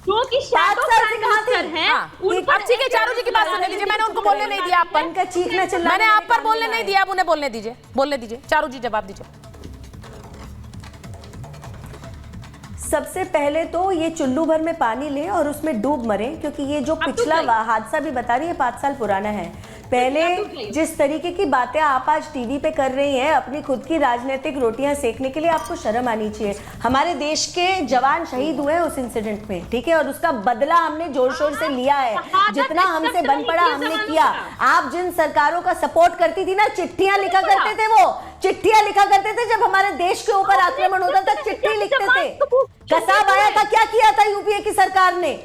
जो कि 5 साल से कहाँ थे? हैं अब ठीक है, चारू जी की बात सुनने दीजिए। मैंने उनको बोलने नहीं दिया, आप पर उनका चीखना चिल्लाना मैंने आप पर बोलने नहीं दिया, अब उन्हें बोलने दीजिए। चारू जी जवाब दीजिए। सबसे पहले तो ये चुल्लू भर में पानी ले और उसमें डूब मरे, क्योंकि ये जो पिछला हादसा भी बता रही है 5 साल पुराना है। पहले जिस तरीके की बातें आप आज टीवी पे कर रही हैं अपनी खुद की राजनीतिक रोटियां सेकने के लिए, आपको शर्म आनी चाहिए। हमारे देश के जवान शहीद हुए उस इंसिडेंट में, ठीक है, और उसका बदला हमने जोर शोर से लिया है, जितना हमसे बन पड़ा हमने किया। आप जिन सरकारों का सपोर्ट करती थी ना, चिट्ठियां लिखा करते थे, वो चिट्ठियां लिखा करते थे जब हमारे देश के ऊपर आक्रमण होता था, चिट्ठी लिखते थे। कसाब आया था, क्या किया था यूपीए की सरकार ने?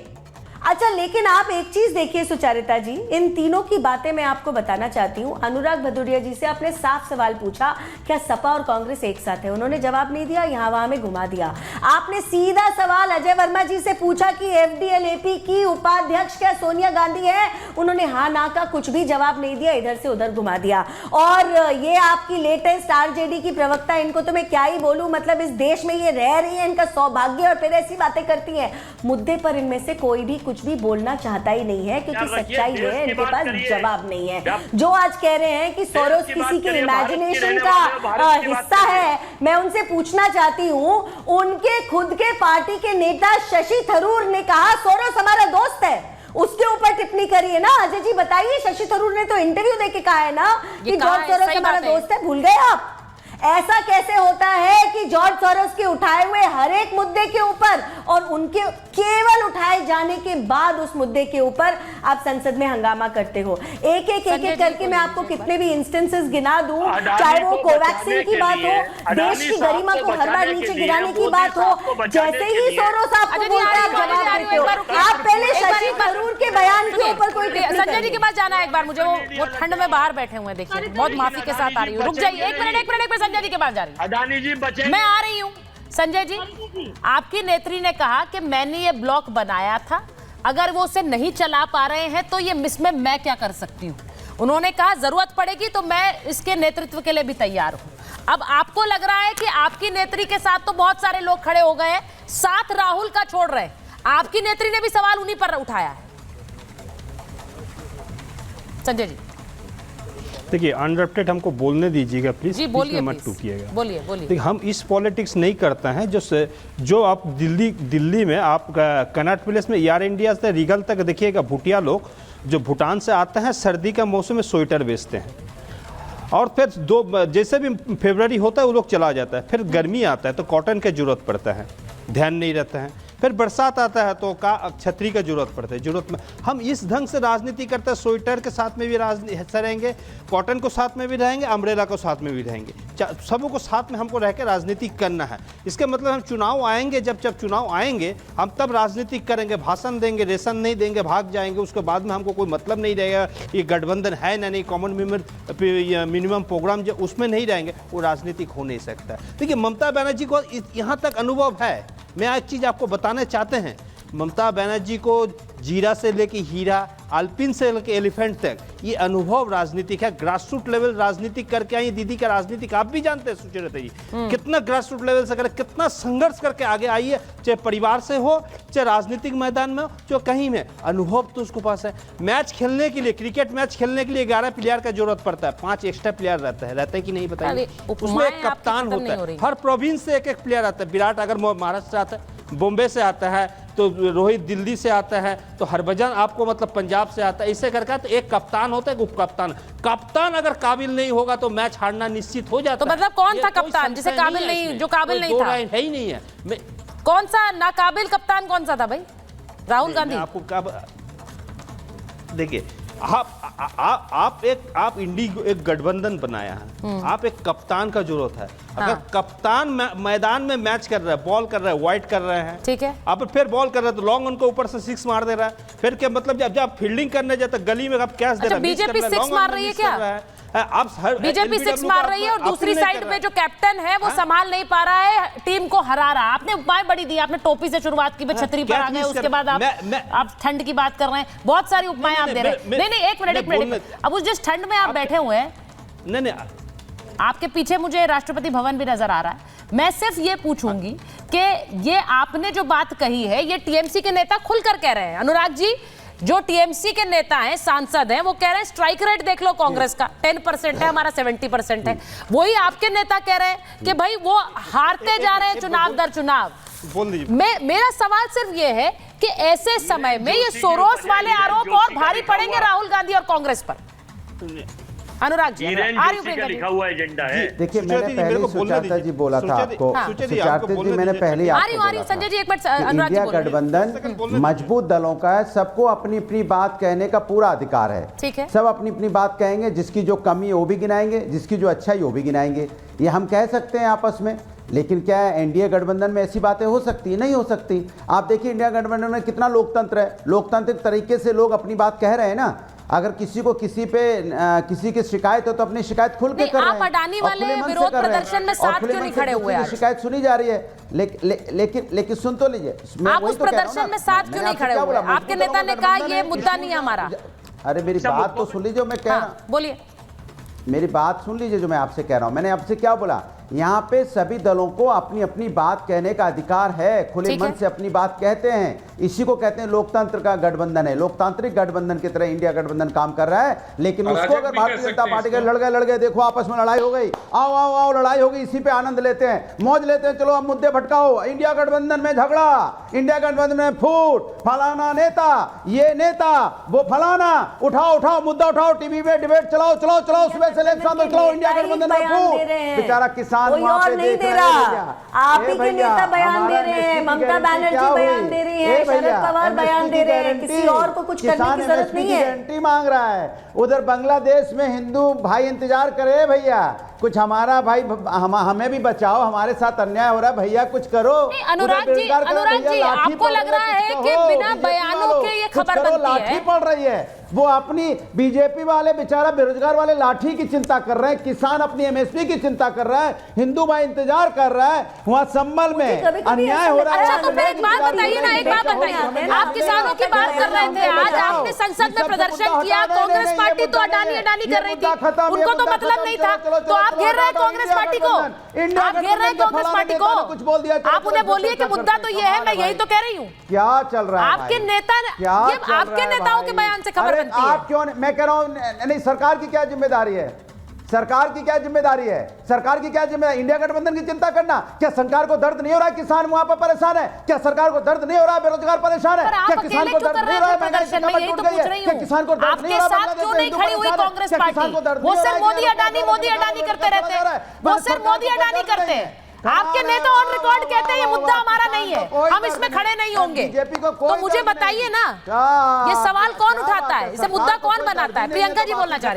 अच्छा, लेकिन आप एक चीज देखिए सुचारिता जी, इन तीनों की बातें मैं आपको बताना चाहती हूँ। अनुराग भदौरिया जी से आपने साफ सवाल पूछा, क्या सपा और कांग्रेस एक साथ है? उन्होंने जवाब नहीं दिया, यहाँ वहां में घुमा दिया। आपने सीधा सवाल अजय वर्मा जी से पूछा कि एफडीएलएपी की उपाध्यक्ष क्या सोनिया गांधी है? उन्होंने हाँ ना का कुछ भी जवाब नहीं दिया, इधर से उधर घुमा दिया। और ये आपकी लेटेस्ट आरजेडी की प्रवक्ता, इनको तो मैं क्या ही बोलूं, मतलब इस देश में ये रह रही है, इनका सौभाग्य, और फिर ऐसी बातें करती हैं। मुद्दे पर इनमें से कोई भी कुछ भी बोलना चाहता ही नहीं है, क्योंकि सच्चाई है, इनके पास जवाब नहीं है। जो आज कह रहे हैं कि सोरोस किसी के इमेजिनेशन का हिस्सा है, मैं उनसे पूछना चाहती हूं, उनके खुद के पार्टी के नेता शशि थरूर ने कहा सोरोस हमारा दोस्त है, उसके ऊपर टिप्पणी करी है ना। अजय जी बताइए, शशि थरूर ने तो इंटरव्यू देके कहा है ना कि जॉर्ज सोरोस हमारा दोस्त है, भूल गए आप? ऐसा कैसे होता है कि जॉर्ज सोरोस के उठाए हुए हर एक मुद्दे के ऊपर और उनके केवल उठाए जाने के बाद उस मुद्दे के ऊपर आप संसद में हंगामा करते हो? एक एक करके मैं आपको कितने भी इंस्टेंसेस गिना दूं, चाहे वो कोवैक्सीन की बात हो, देश की गरिमा को हर बार नीचे गिराने की बात हो, जैसे ही सोरोस आपको बोलता है आप जवाब देते हो। आप पहले शशि थरूर के बयान के ऊपर कोई संजय जी के पास जाना है एक बार मुझे, वो ठंड में बाहर बैठे हुए हैं, देखिए बहुत माफी के साथ आ रही हूँ। रुक जाइए, एक मिनट संजय जी के पास जा रही हूँ। अडानी जी बचे, मैं आ रही हूँ। संजय जी, आपकी नेत्री ने कहा कि मैंने ये ब्लॉक बनाया था, अगर वो उसे नहीं चला पा रहे हैं तो ये इसमें मैं क्या कर सकती हूँ? उन्होंने कहा जरूरत पड़ेगी तो मैं इसके नेतृत्व के लिए भी तैयार हूँ। अब आपको लग रहा है कि आपकी नेत्री के साथ तो बहुत सारे लोग खड़े हो गए हैं, साथ राहुल का छोड़ रहे हैं, आपकी नेत्री ने भी सवाल उन्हीं पर उठाया है। संजय जी देखिए, अनरप्टेड हमको बोलने दीजिएगा प्लीज, जी बोलिए, मत टूकिएगा। बोलिए। देखिए, हम इस पॉलिटिक्स नहीं करते हैं जो आप दिल्ली में आप कनॉट प्लेस में एयर इंडिया से रीगल तक देखिएगा, भूटिया लोग जो भूटान से आते हैं सर्दी का मौसम में स्वेटर बेचते हैं, और फिर जैसे भी फरवरी होता है वो लोग चला जाता है, फिर गर्मी आता है तो कॉटन की जरूरत पड़ता है, ध्यान नहीं रहता है, फिर बरसात आता है तो छतरी का जरूरत पड़ता है, जरूरत में हम इस ढंग से राजनीति करते हैं। स्वेटर के साथ में भी राजनीति रहेंगे, कॉटन को साथ में भी रहेंगे, अम्ब्रेला को साथ में भी रहेंगे, सबों को साथ में हमको रह के राजनीति करना है। इसके मतलब हम चुनाव आएंगे, जब चुनाव आएंगे हम तब राजनीति करेंगे, भाषण देंगे, रेशन नहीं देंगे, भाग जाएंगे, उसके बाद में हमको कोई मतलब नहीं रहेगा, ये गठबंधन है ना नहीं, कॉमन मिनिमम प्रोग्राम जो उसमें नहीं रहेंगे, वो राजनीतिक हो नहीं सकता है। देखिए, ममता बनर्जी को यहाँ तक अनुभव है। मैं एक चीज़ आपको बताना चाहते हैं, ममता बनर्जी को जीरा से लेके हीरा, अल्पिन से लेके एलिफेंट तक ये अनुभव राजनीतिक है, ग्रास रूट लेवल राजनीतिक करके आई दीदी का राजनीतिक आप भी जानते हैं सुचरिता जी, कितना ग्रास रूट लेवल से कितना संघर्ष करके आगे आई है, चाहे परिवार से हो, चाहे राजनीतिक मैदान में हो, चाहे कहीं में, अनुभव तो उसको पास है। मैच खेलने के लिए, क्रिकेट मैच खेलने के लिए 11 प्लेयर का जरूरत पड़ता है, 5 एक्स्ट्रा प्लेयर रहता है कि नहीं बताइए? उसमें एक कप्तान होता है, हर प्रोविंस से एक प्लेयर आता है। विराट अगर महाराष्ट्र आता है, बॉम्बे से आता है, तो रोहित दिल्ली से आता है, तो हरभजन आपको मतलब पंजाब से आता है, इससे करके तो एक कप्तान होता है, उप कप्तान। कप्तान अगर काबिल नहीं होगा तो मैच हारना निश्चित हो जाता है। तो मतलब कौन था कप्तान जिसे काबिल नहीं, जो काबिल नहीं था? है ही नहीं है। कौन सा नाकाबिल कप्तान कौन सा था भाई? राहुल गांधी। आपको क्या देखिए, आप एक गठबंधन बनाया है, आप एक कप्तान का जरूरत है। अगर कप्तान मैदान में मैच कर रहा है, बॉल कर रहा है, वाइड कर रहे हैं, ठीक है, अब फिर बॉल कर रहा है तो लॉन्ग उनको ऊपर से 6 मार दे रहा है, फिर क्या मतलब जब आप फील्डिंग करने जाते गली में आप कैच दे रहा है, बीजेपी 6 मार रही है क्या? बीजेपी 6 मार रही है और दूसरी साइड में जो कैप्टन है वो संभाल नहीं पा रहा है, टीम को हरा रहा है। आपने उपाय बड़ी दी, आपने टोपी से शुरुआत की, छतरी पर आ गए, उसके बाद आप ठंड की बात कर रहे हैं, बहुत सारी उपाय आप दे रहे हैं। नहीं, एक मिनट, अब उस जिस ठंड में आप बैठे हुए हैं, नहीं, आपके पीछे मुझे राष्ट्रपति भवन भी नजर आ रहा है, मैं सिर्फ ये पूछूंगी कि ये आपने जो बात कही है ये टीएमसी के नेता खुलकर कह रहे हैं। अनुराग जी, जो टीएमसी के नेता हैं, सांसद हैं, वो कह रहे हैं स्ट्राइक रेट देख लो कांग्रेस का 10% है, हमारा 70% है। वही आपके नेता कह रहे हैं कि भाई वो हारते जा रहे हैं चुनाव दर चुनाव। बोल दीजिए। मेरा सवाल सिर्फ ये है कि ऐसे समय में ये सोरोस वाले आरोप और भारी पड़ेंगे राहुल गांधी और कांग्रेस पर। अनुराग जी, लिखा हुआ एजेंडा है। देखिए, मैंने पहले सुचाता जी बोला था आपको, सुचाता जी मैंने पहले आपको बोला था संजय जी एक मिनट, इंडिया गठबंधन मजबूत दलों का है, सबको अपनी अपनी बात कहने का पूरा अधिकार है। ठीक है, सब अपनी अपनी बात कहेंगे, जिसकी जो कमी है वो भी गिनाएंगे, जिसकी जो अच्छा है वो भी गिनाएंगे। ये हम कह सकते हैं आपस में, लेकिन क्या एनडीए गठबंधन में ऐसी बातें हो सकती है? नहीं हो सकती। आप देखिए इंडिया गठबंधन में कितना लोकतंत्र है, लोकतांत्रिक तरीके से लोग अपनी बात कह रहे हैं ना। अगर किसी को किसी पे किसी की शिकायत हो तो अपनी शिकायत खुल के कर रहे हैं। आप अडानी वाले विरोध प्रदर्शन में साथ क्यों नहीं खड़े हुए? शिकायत सुनी जा रही है, लेकिन सुन तो लीजिए, आप उस प्रदर्शन में साथ क्यों नहीं खड़े हुए? आपके नेता ने कहा ये मुद्दा नहीं है हमारा। अरे मेरी बात तो सुन लीजिए, मैं कह रहा हूं, बोलिए, मेरी बात सुन लीजिए जो मैं आपसे कह रहा हूं। मैंने आपसे क्या बोला? यहाँ पे सभी दलों को अपनी अपनी बात कहने का अधिकार है, खुले मन से अपनी बात कहते हैं। इसी को कहते हैं लोकतंत्र का गठबंधन है। लोकतांत्रिक गठबंधन की तरह इंडिया गठबंधन काम कर रहा है, लेकिन उसको अगर भारतीय जनता पार्टी के लड़ गए, देखो आपस में लड़ाई हो गई, आओ आओ आओ लड़ाई हो गई, इसी पे आनंद लेते हैं, मौज लेते हैं, चलो अब मुद्दे भटकाओ, इंडिया गठबंधन में झगड़ा, इंडिया गठबंधन में फूट, फलाना नेता, ये नेता, वो फलाना, उठाओ मुद्दा उठाओ, टीवी पे डिबेट चलाओ, सुबह से लेकर शाम तक चलाओ, इंडिया गठबंधन में फूट। बेचारा किसान कोई और नहीं दे रहा, आप ही के नेता बयान दे रहे हैं, ममता बनर्जी बयान दे रही है, शरद पवार बयान दे रहे हैं, किसी और को कुछ करने की जरूरत नहीं है। गारंटी मांग रहा है। उधर बांग्लादेश में हिंदू भाई इंतजार करे, भैया कुछ हमारा भाई हमें भी बचाओ, हमारे साथ अन्याय हो रहा है, भैया कुछ करो। अनुराग जी, आपको लग रहा है कि बिना बयानों के ये खबर बनती है? लाठी पड़ रही है। वो अपनी बीजेपी वाले बेचारा बेरोजगार वाले लाठी की चिंता कर रहे हैं, किसान अपनी एमएसपी की चिंता कर रहा है, हिंदू भाई इंतजार कर रहा है, वहाँ संभल में अन्याय हो रहा है। अच्छा, तो फिर एक बात बताइए ना, एक बात बताइए, आप किसानों की बात कर रहे थे, आज आपने संसद में प्रदर्शन किया, कांग्रेस पार्टी तो अडानी कर रही थी, उनको तो मतलब नहीं था, तो आप घेर रहे हैं कांग्रेस पार्टी को, आप घेर रहे हैं कांग्रेस पार्टी को, कुछ बोल दिया, आप उन्हें बोलिए कि मुद्दा तो ये है, मैं यही तो कह रही हूँ। क्या चल रहा है आपके नेता, आपके नेताओं के बयान से खबर बनती है। आप क्यों? मैं कह रहा हूं नहीं, सरकार की क्या जिम्मेदारी है? सरकार की क्या जिम्मेदारी है? सरकार की क्या जिम्मेदारी? इंडिया गठबंधन की चिंता करना? क्या सरकार को दर्द नहीं हो रहा है? किसान वहां पर परेशान है। क्या सरकार को दर्द नहीं हो रहा है? बेरोजगार परेशान है। क्या किसान को दर्द नहीं हो रहा है? प्रदर्शन में यही तो पूछ रही हूं, किसान को दर्द नहीं हो रहा है? आपके साथ क्यों नहीं खड़ी हुई कांग्रेस पार्टी? वो सिर्फ मोदी अडानी करते रहते हैं, वो सिर्फ मोदी अडानी करते हैं। आपके नेता ऑन रिकॉर्ड कहते हैं ये मुद्दा हमारा नहीं है, हम इसमें खड़े नहीं होंगे। तो मुझे बताइए ना, ये सवाल कौन उठाता है, इसे मुद्दा कौन बनाता है? प्रियंका जी बोलना चाह रही है।